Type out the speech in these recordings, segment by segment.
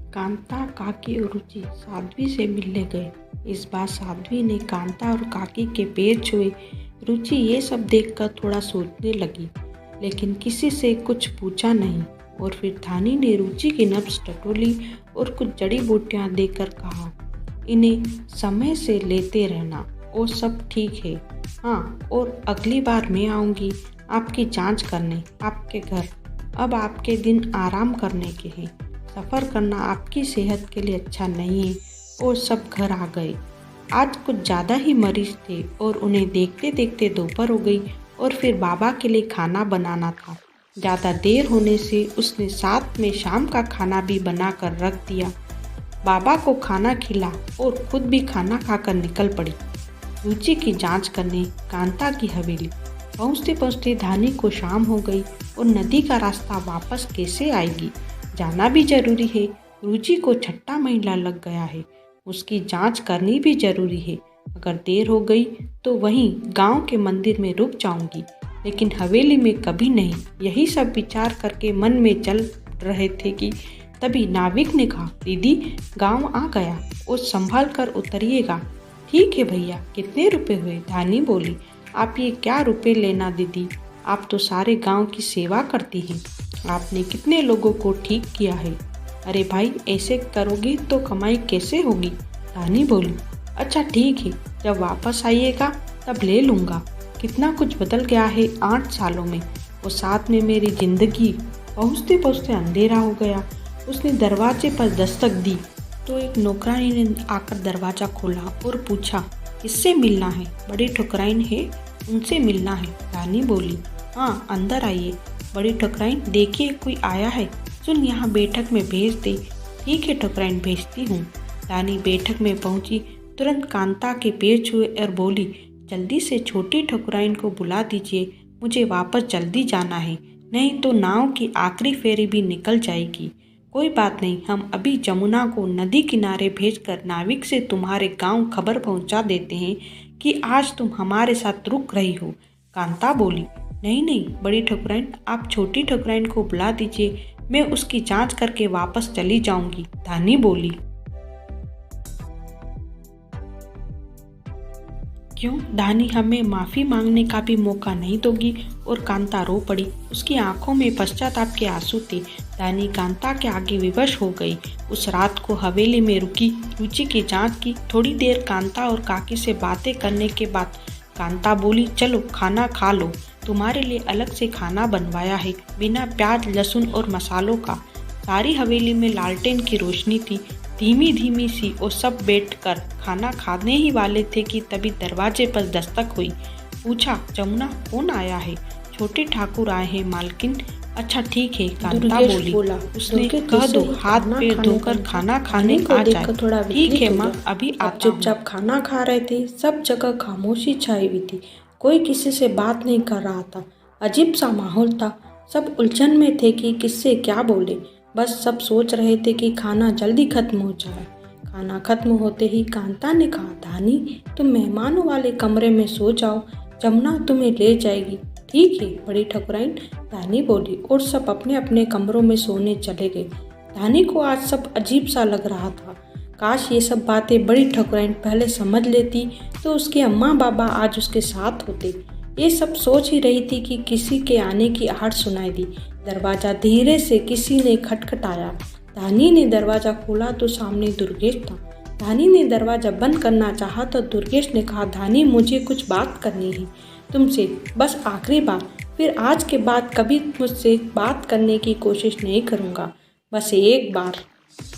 कांता, काकी और रुचि साध्वी से मिलने गए। इस बार साध्वी ने कांता और काकी के पैर छुए। रुचि ये सब देखकर थोड़ा सोचने लगी, लेकिन किसी से कुछ पूछा नहीं। और फिर धानी ने रुचि की नब्ज टटोली और कुछ जड़ी बूटियां देकर कहा, इन्हें समय से लेते रहना और सब ठीक है। हाँ, और अगली बार मैं आऊँगी आपकी जांच करने आपके घर। अब आपके दिन आराम करने के हैं। सफ़र करना आपकी सेहत के लिए अच्छा नहीं है। और सब घर आ गए। आज कुछ ज़्यादा ही मरीज थे और उन्हें देखते देखते दोपहर हो गई और फिर बाबा के लिए खाना बनाना था। ज़्यादा देर होने से उसने साथ में शाम का खाना भी बना कर रख दिया। बाबा को खाना खिला और खुद भी खाना खाकर निकल पड़ी रुचि की जांच करने कांता की हवेली। पहुँचते पहुँचते धानी को शाम हो गई और नदी का रास्ता वापस कैसे आएगी, जाना भी जरूरी है। रुचि को छठा महीना लग गया है, उसकी जांच करनी भी जरूरी है। अगर देर हो गई तो वहीं गांव के मंदिर में रुक जाऊंगी, लेकिन हवेली में कभी नहीं। यही सब विचार करके मन में चल रहे थे कि तभी नाविक ने कहा, दीदी गांव आ गया और संभाल कर उतरिएगा। ठीक है भैया, कितने रुपए हुए? धानी बोली, आप ये क्या रुपए लेना दीदी, आप तो सारे गांव की सेवा करती हैं। आपने कितने लोगों को ठीक किया है। अरे भाई, ऐसे करोगी तो कमाई कैसे होगी? धानी बोली, अच्छा ठीक है, जब वापस आइएगा तब ले लूँगा। कितना कुछ बदल गया है 8 सालों में, और साथ में मेरी जिंदगी। पहुँचते पहुँचते अंधेरा हो गया। उसने दरवाजे पर दस्तक दी तो एक नौकरानी ने आकर दरवाज़ा खोला और पूछा, किससे मिलना है? बड़ी ठुकराइन है, उनसे मिलना है। धानी बोली, हाँ अंदर आइए। बड़ी ठुकराइन, देखिए कोई आया है, सुन यहाँ बैठक में भेज दे। ठीक है ठुकराइन, भेजती हूँ। धानी बैठक में पहुँची, तुरंत कांता के पैर छुए और बोली, जल्दी से छोटी ठुकराइन को बुला दीजिए, मुझे वापस जल्दी जाना है, नहीं तो नाव की आखिरी फेरी भी निकल जाएगी। कोई बात नहीं, हम अभी जमुना को नदी किनारे भेजकर नाविक से तुम्हारे गांव खबर पहुंचा देते हैं कि आज तुम हमारे साथ रुक रही हो। कांता बोली, नहीं नहीं बड़ी ठुकराइन, आप छोटी ठुकराइन को बुला दीजिए, मैं उसकी जांच करके वापस चली जाऊंगी। धानी बोली, क्यों धानी, हमें माफ़ी मांगने का भी मौका नहीं दोगी? और कांता रो पड़ी। उसकी आंखों में पश्चाताप के आंसू थे। धानी कांता के आगे विवश हो गई। उस रात को हवेली में रुकी, रुचि की जांच की। थोड़ी देर कांता और काकी से बातें करने के बाद कांता बोली, चलो खाना खा लो, तुम्हारे लिए अलग से खाना बनवाया है, बिना प्याज लहसुन और मसालों का। सारी हवेली में लालटेन की रोशनी थी, धीमी धीमी सी, और सब बैठकर खाना खाने ही वाले थे कि तभी दरवाजे पर दस्तक हुई। पूछा, जमुना कौन आया है? छोटे ठाकुर आए हैं मालकिन। अच्छा ठीक है, कांता बोली, उसने कह दो हाथ पैर धोकर खाना खाने आ जाए। ठीक है माँ, अभी आप चुपचाप खाना खा रहे थे। सब जगह खामोशी छाई हुई थी, कोई किसी से बात नहीं कर रहा था। अजीब सा माहौल था, सब उलझन में थे कि किससे क्या बोले। बस सब सोच रहे थे कि खाना जल्दी खत्म हो जाए। खाना खत्म होते ही कांता ने कहा, धानी तुम मेहमानों वाले कमरे में सो जाओ, जमुना तुम्हें ले जाएगी। ठीक है बड़ी ठकुराइन, धानी बोली, और सब अपने अपने कमरों में सोने चले गए। धानी को आज सब अजीब सा लग रहा था। काश ये सब बातें बड़ी ठकुराइन पहले समझ लेती तो उसके अम्मा बाबा आज उसके साथ होते। ये सब सोच ही रही थी कि किसी के आने की आहट सुनाई दी। दरवाज़ा धीरे से किसी ने खटखटाया। धानी ने दरवाज़ा खोला तो सामने दुर्गेश था। धानी ने दरवाज़ा बंद करना चाहा तो दुर्गेश ने कहा, धानी मुझे कुछ बात करनी है तुमसे, बस आखिरी बार, फिर आज के बाद कभी मुझसे बात करने की कोशिश नहीं करूँगा, बस एक बार।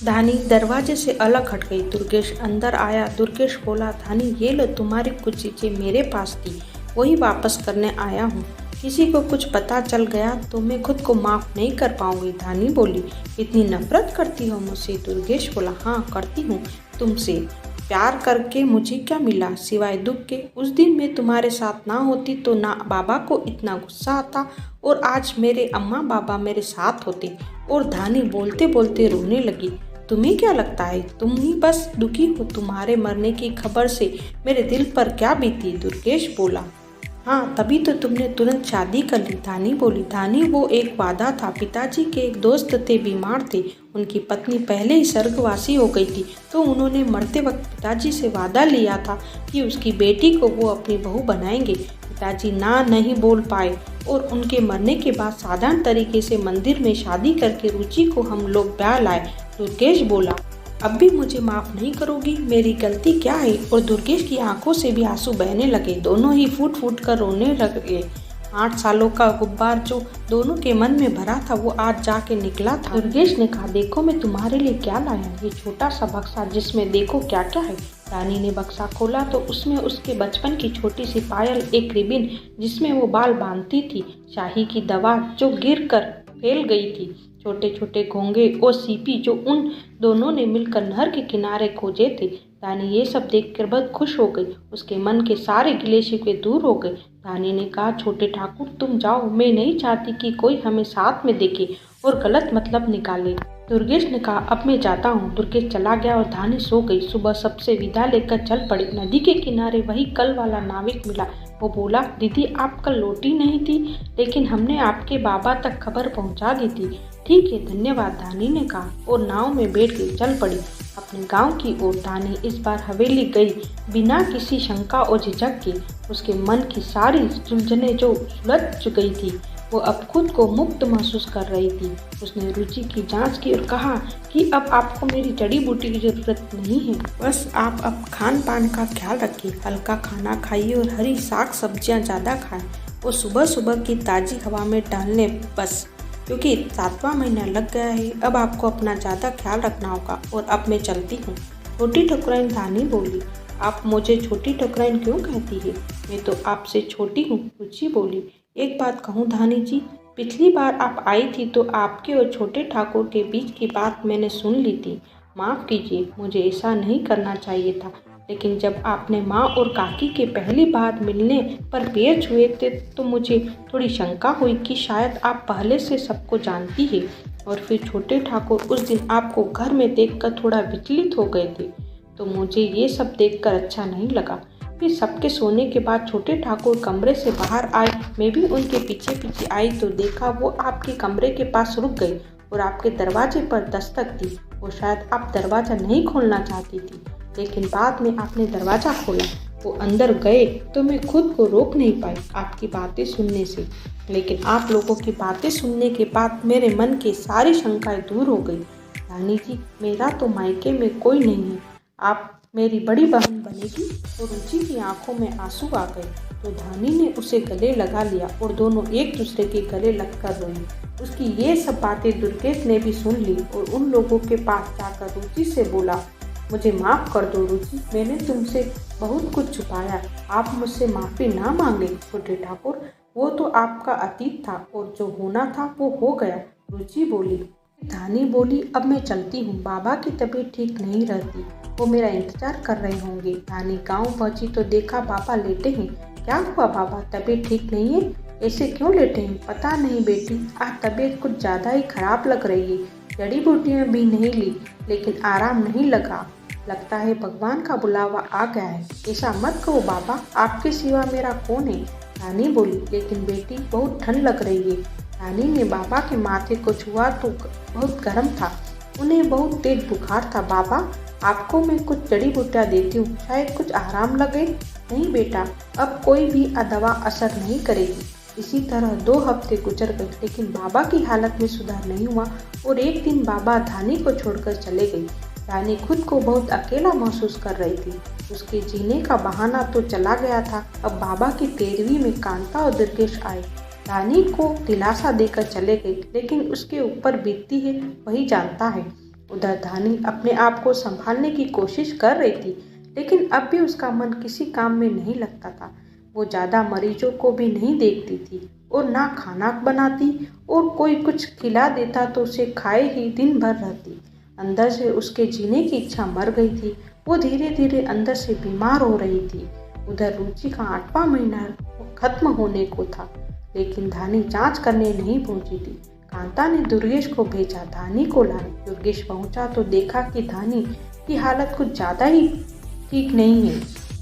धानी दरवाजे से अलग हट गई। दुर्गेश अंदर आया। दुर्गेश बोला, धानी ये लो तुम्हारी कुछ चीज़ें मेरे पास थी, वही वापस करने आया हूँ। किसी को कुछ पता चल गया तो मैं खुद को माफ़ नहीं कर पाऊंगी। धानी बोली, इतनी नफरत करती हो मुझसे? दुर्गेश बोला, हाँ करती हूँ तुमसे। प्यार करके मुझे क्या मिला सिवाय दुख के? उस दिन मैं तुम्हारे साथ ना होती तो ना बाबा को इतना गुस्सा आता और आज मेरे अम्मा बाबा मेरे साथ होते। और धानी बोलते बोलते रोने लगी। तुम्हें क्या लगता है तुम ही बस दुखी हो? तुम्हारे मरने की खबर से मेरे दिल पर क्या बीती? दुर्गेश बोला, हाँ तभी तो तुमने तुरंत शादी कर ली। धानी बोली, धानी वो एक वादा था, पिताजी के एक दोस्त थे, बीमार थे, उनकी पत्नी पहले ही स्वर्गवासी हो गई थी, तो उन्होंने मरते वक्त पिताजी से वादा लिया था कि उसकी बेटी को वो अपनी बहू बनाएंगे। पिताजी ना नहीं बोल पाए और उनके मरने के बाद साधारण तरीके से मंदिर में शादी करके रुचि को हम लोग ब्याह लाए। दुर्गेश बोला, अब भी मुझे माफ़ नहीं करोगी? मेरी गलती क्या है? और दुर्गेश की आंखों से भी आंसू बहने लगे। दोनों ही फूट फूट कर रोने लगे। 8 सालों का गुब्बार जो दोनों के मन में भरा था वो आज जाके निकला था। दुर्गेश ने कहा, देखो मैं तुम्हारे लिए क्या लाया, ये छोटा सा बक्सा जिसमें देखो क्या क्या है। रानी ने बक्सा खोला तो उसमें उसके बचपन की छोटी सी पायल, एक रिबिन जिसमें वो बाल बांधती थी, शाही की दवा जो गिर कर फैल गई थी, छोटे छोटे घोंगे और सीपी जो उन दोनों ने मिलकर नहर के किनारे खोजे थे। रानी ये सब देखकर बहुत खुश हो गई। उसके मन के सारे गिले शिकवे दूर हो गए। रानी ने कहा, छोटे ठाकुर तुम जाओ, मैं नहीं चाहती कि कोई हमें साथ में देखे और गलत मतलब निकाले। दुर्गेश ने कहा, अब मैं जाता हूँ। दुर्गेश चला गया और धानी सो गई। सुबह सबसे विदा लेकर चल पड़ी। नदी के किनारे वही कल वाला नाविक मिला। वो बोला, दीदी आप कल लौटी नहीं थी, लेकिन हमने आपके बाबा तक खबर पहुँचा दी थी। ठीक है, धन्यवाद, धानी ने कहा और नाव में बैठ गई। चल पड़ी अपने गांव की ओर। धानी इस बार हवेली गई बिना किसी शंका और झिझक के। उसके मन की सारी उलझनें जो सुलझ गई थी, वो अब खुद को मुक्त महसूस कर रही थी। उसने रुचि की जांच की और कहा कि अब आपको मेरी जड़ी बूटी की जरूरत नहीं है, बस आप अब खान पान का ख्याल रखिए, हल्का खाना खाइए और हरी साग सब्जियां ज़्यादा खाएं और सुबह सुबह की ताज़ी हवा में टहलने, बस क्योंकि 7वां महीना लग गया है। अब आपको अपना ज़्यादा ख्याल रखना होगा और अब मैं चलती हूँ। छोटी ठकुराइन धानी बोली, आप मुझे छोटी ठकुराइन क्यों कहती है? मैं तो आपसे छोटी हूँ, रुचि बोली। एक बात कहूँ धानी जी, पिछली बार आप आई थी तो आपके और छोटे ठाकुर के बीच की बात मैंने सुन ली थी। माफ़ कीजिए, मुझे ऐसा नहीं करना चाहिए था, लेकिन जब आपने माँ और काकी के पहली बार मिलने पर पैर छुए थे तो मुझे थोड़ी शंका हुई कि शायद आप पहले से सबको जानती है। और फिर छोटे ठाकुर उस दिन आपको घर में देखकर थोड़ा विचलित हो गए थे, तो मुझे ये सब देखकर अच्छा नहीं लगा। फिर सबके सोने के बाद छोटे ठाकुर कमरे से बाहर आए। मैं भी उनके पीछे पीछे आई तो देखा वो आपके कमरे के पास रुक गई और आपके दरवाजे पर दस्तक दी। वो शायद आप दरवाज़ा नहीं खोलना चाहती थी, लेकिन बाद में आपने दरवाज़ा खोला। वो अंदर गए तो मैं खुद को रोक नहीं पाई आपकी बातें सुनने से, लेकिन आप लोगों की बातें सुनने के बाद मेरे मन की सारी शंकाएं दूर हो गई। रानी जी, मेरा तो मायके में कोई नहीं है, आप मेरी बड़ी बहन बनेगी। और रुचि की आंखों में आंसू आ गए तो धानी ने उसे गले लगा लिया और दोनों एक दूसरे के गले लगकर रोई। उसकी ये सब बातें दुर्गेश ने भी सुन ली और उन लोगों के पास जाकर रुचि से बोला, मुझे माफ़ कर दो रुचि, मैंने तुमसे बहुत कुछ छुपाया, आप मुझसे माफ़ी ना मांगे। छोटे ठाकुर, वो तो आपका अतीत था और जो होना था वो हो गया, रुचि बोली। धानी बोली, अब मैं चलती हूँ, बाबा की तबीयत ठीक नहीं रहती, वो मेरा इंतजार कर रहे होंगे। धानी गांव पहुंची तो देखा बाबा लेटे हैं। क्या हुआ बाबा, तबीयत ठीक नहीं है? ऐसे क्यों लेटे हैं? पता नहीं बेटी, आज तबीयत कुछ ज़्यादा ही खराब लग रही है। जड़ी बूटियाँ भी नहीं ली, लेकिन आराम नहीं लगा। लगता है भगवान का बुलावा आ गया है। ऐसा मत कहो बाबा, आपके सिवा मेरा कौन है? धानी बोली, लेकिन बेटी बहुत ठंड लग रही है। धानी ने बाबा के माथे को छुआ तो बहुत गर्म था, उन्हें बहुत तेज बुखार था। बाबा, आपको मैं कुछ जड़ी बूटियाँ देती हूँ, शायद कुछ आराम लगे। नहीं बेटा, अब कोई भी दवा असर नहीं करेगी। इसी तरह 2 हफ्ते गुजर गए, लेकिन बाबा की हालत में सुधार नहीं हुआ और एक दिन बाबा धानी को छोड़कर चले गए। धानी खुद को बहुत अकेला महसूस कर रही थी। उसके जीने का बहाना तो चला गया था। अब बाबा की पैरवी में कांता और दुर्गेश आए। धानी को दिलासा देकर चले गए, लेकिन उसके ऊपर बीतती है वही जानता है। उधर धानी अपने आप को संभालने की कोशिश कर रही थी, लेकिन अब भी उसका मन किसी काम में नहीं लगता था। वो ज़्यादा मरीजों को भी नहीं देखती थी और ना खाना बनाती, और कोई कुछ खिला देता तो उसे खाए ही दिन भर रहती। अंदर से उसके जीने की इच्छा मर गई थी। वो धीरे धीरे अंदर से बीमार हो रही थी। उधर रुचि का 8वां महीना खत्म होने को था, लेकिन धानी जांच करने नहीं पहुंची थी। कांता ने दुर्गेश को भेजा धानी को लाने। दुर्गेश पहुंचा तो देखा कि धानी की हालत कुछ ज़्यादा ही ठीक नहीं है,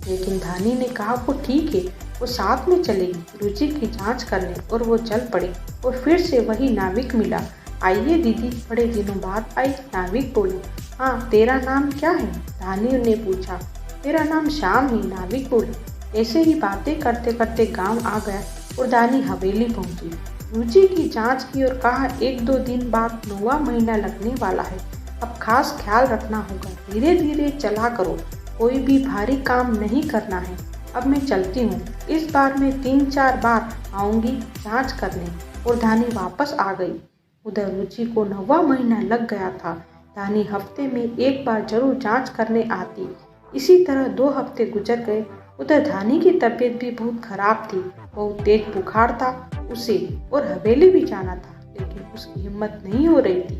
लेकिन धानी ने कहा वो ठीक है, वो साथ में चलेगी रुचि की जांच करने। और वो चल पड़ी और फिर से वही नाविक मिला आइए दीदी, बड़े दिनों बाद आई। नाविक बोले। हाँ, तेरा नाम क्या है? धानी ने पूछा। मेरा नाम श्याम है, नाविक बोले। ऐसे ही बातें करते करते गांव आ गया और धानी हवेली पहुंची। रुचि की जांच की और कहा, 1-2 दिन बाद 9वां महीना लगने वाला है। अब खास ख्याल रखना होगा, धीरे धीरे चला करो, कोई भी भारी काम नहीं करना है। अब मैं चलती हूँ, इस बार मैं 3-4 बार आऊँगी जांच करने। और धानी वापस आ गई। उधर रुचि को 9वां महीना लग गया था। धानी हफ्ते में 1 बार जरूर जांच करने आती। इसी तरह 2 हफ्ते गुजर गए। उधर धानी की तबीयत भी बहुत खराब थी। बहुत तेज बुखार था उसे और हवेली भी जाना था, लेकिन उसकी हिम्मत नहीं हो रही थी।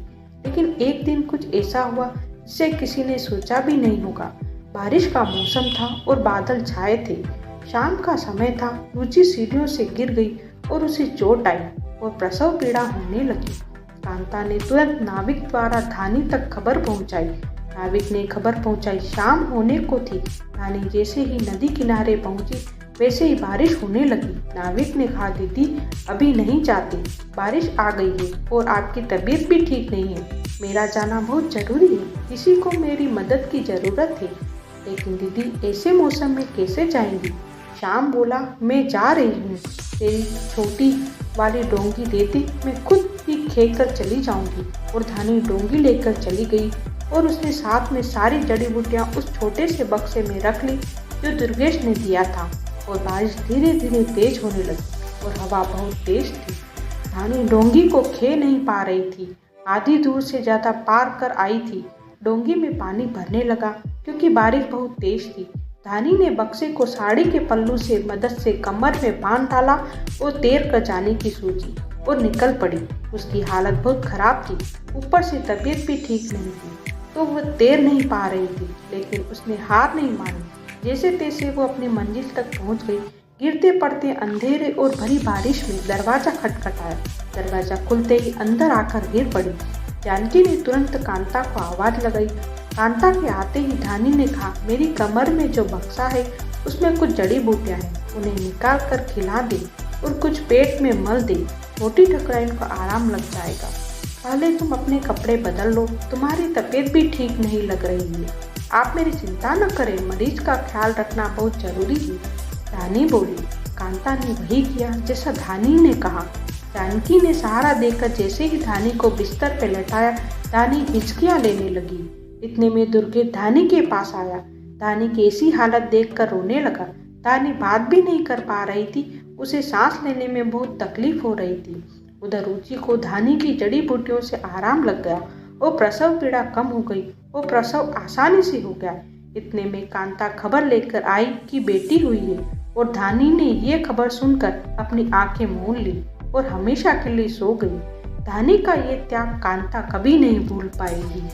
लेकिन एक दिन कुछ ऐसा हुआ जिसे किसी ने सोचा भी नहीं होगा। बारिश का मौसम था और बादल छाए थे। शाम का समय था। रुचि सीढ़ियों से गिर गई और उसे चोट आई और प्रसव पीड़ा होने लगी। कांता ने तुरंत नाविक द्वारा धानी तक खबर पहुंचाई। नाविक ने खबर पहुंचाई, शाम होने को थी। धानी जैसे ही नदी किनारे पहुंची वैसे ही बारिश होने लगी। नाविक ने कहा, दीदी अभी नहीं जाती, बारिश आ गई है और आपकी तबीयत भी ठीक नहीं है। मेरा जाना बहुत जरूरी है, किसी को मेरी मदद की जरूरत है। लेकिन दीदी ऐसे मौसम में कैसे जाएंगी? श्याम बोला, मैं जा रही हूँ, तेरी छोटी वाली डोंगी देती, मैं खुद ही खेल कर चली जाऊंगी। और धानी डोंगी लेकर चली गई और उसने साथ में सारी जड़ी बूटियां उस छोटे से बक्से में रख ली जो दुर्गेश ने दिया था। और बारिश धीरे धीरे तेज होने लगी और हवा बहुत तेज थी। धानी डोंगी को खे नहीं पा रही थी, आधी दूर से ज्यादा पार कर आई थी। डोंगी में पानी भरने लगा क्योंकि बारिश बहुत तेज थी। धानी ने बक्से को साड़ी के पल्लू से मदद से कमर में बांध डाला और तैर कर जाने की सोची और निकल पड़ी। उसकी हालत बहुत खराब थी, ऊपर से तबीयत भी ठीक नहीं थी, तो वह तैर नहीं पा रही थी। लेकिन उसने हार नहीं मानी। जैसे तैसे वो अपनी मंजिल तक पहुंच गई। गिरते पड़ते अंधेरे और भरी बारिश में दरवाजा खटखटाया। दरवाजा खुलते ही अंदर आकर गिर पड़ी। जानकी ने तुरंत कांता को आवाज लगाई। कांता के आते ही धानी ने कहा, मेरी कमर में जो बक्सा है उसमें कुछ जड़ी बूटियां हैं, उन्हें निकाल कर खिला दे और कुछ पेट में मल दे, छोटी ठकुराइन को आराम लग जाएगा। पहले तुम अपने कपड़े बदल लो, तुम्हारी तबीयत भी ठीक नहीं लग रही है। आप मेरी चिंता न करें, मरीज का ख्याल रखना बहुत जरूरी है, धानी बोली। कांता ने वही किया जैसा धानी ने कहा। जानकी ने सहारा देकर जैसे ही धानी को बिस्तर पर लेटाया, धानी हिचकियां लेने लगी। इतने में दुर्गेश धानी के पास आया। धानी की ऐसी हालत देखकर रोने लगा। धानी बात भी नहीं कर पा रही थी, उसे सांस लेने में बहुत तकलीफ हो रही थी। उधर रुचि को धानी की जड़ी बूटियों से आराम लग गया और प्रसव पीड़ा कम हो गई और प्रसव आसानी से हो गया। इतने में कांता खबर लेकर आई कि बेटी हुई है और धानी ने ये खबर सुनकर अपनी आंखें मूंद ली और हमेशा के लिए सो गई। धानी का ये त्याग कांता कभी नहीं भूल पाएगी।